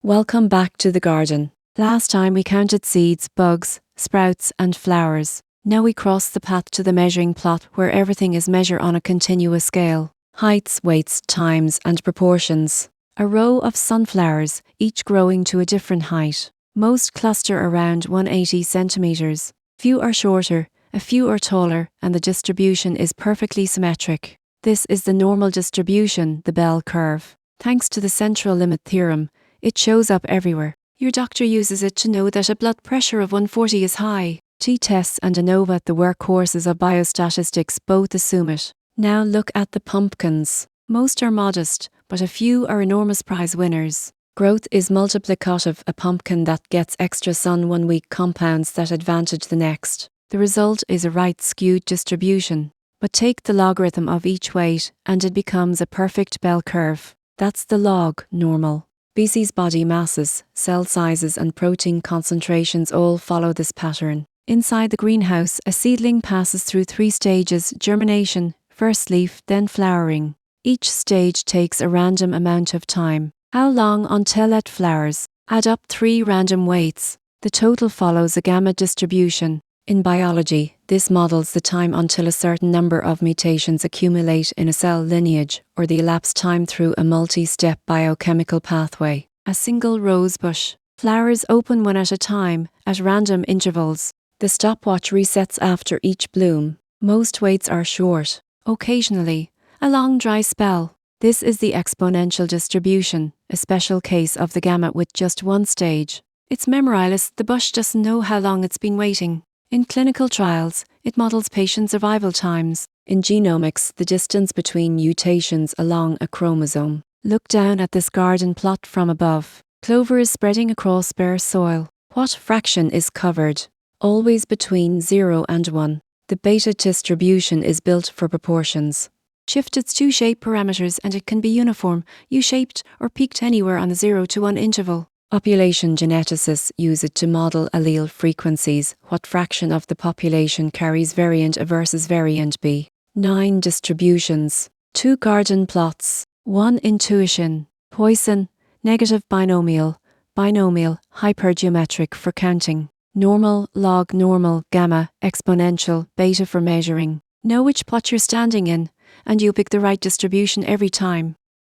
Welcome back to the garden. Last time we counted seeds, bugs, sprouts and flowers. Now we cross the path to the measuring plot where everything is measured on a continuous scale. Heights, weights, times and proportions. A row of sunflowers, each growing to a different height. Most cluster around 180 centimeters. Few are shorter, a few are taller, and the distribution is perfectly symmetric. This is the normal distribution, the bell curve. Thanks to the central limit theorem, it shows up everywhere. Your doctor uses it to know that a blood pressure of 140 is high. T-tests and ANOVA, the workhorses of biostatistics, both assume it. Now look at the pumpkins. Most are modest, but a few are enormous prize winners. Growth is multiplicative. A pumpkin that gets extra sun 1 week compounds that advantage the next. The result is a right-skewed distribution. But take the logarithm of each weight and it becomes a perfect bell curve. That's the log normal. Species body masses, cell sizes and protein concentrations all follow this pattern. Inside the greenhouse, a seedling passes through 3 stages: germination, first leaf, then flowering. Each stage takes a random amount of time. How long until it flowers? Add up 3 random weights. The total follows a gamma distribution. In biology, this models the time until a certain number of mutations accumulate in a cell lineage, or the elapsed time through a multi-step biochemical pathway. A single rosebush. Flowers open one at a time, at random intervals. The stopwatch resets after each bloom. Most waits are short. Occasionally, a long dry spell. This is the exponential distribution, a special case of the gamma with just one stage. It's memoryless, the bush doesn't know how long it's been waiting. In clinical trials, it models patient survival times. In genomics, the distance between mutations along a chromosome. Look down at this garden plot from above. Clover is spreading across bare soil. What fraction is covered? Always between 0 and 1. The beta distribution is built for proportions. Shift its 2 shape parameters and it can be uniform, U-shaped or peaked anywhere on the 0 to 1 interval. Population geneticists use it to model allele frequencies. What fraction of the population carries variant A versus variant B? 9 distributions. 2 garden plots. 1 intuition. Poisson, negative binomial, hypergeometric for counting. Normal, log normal, gamma, exponential, beta for measuring. Know which plot you're standing in, and you'll pick the right distribution every time.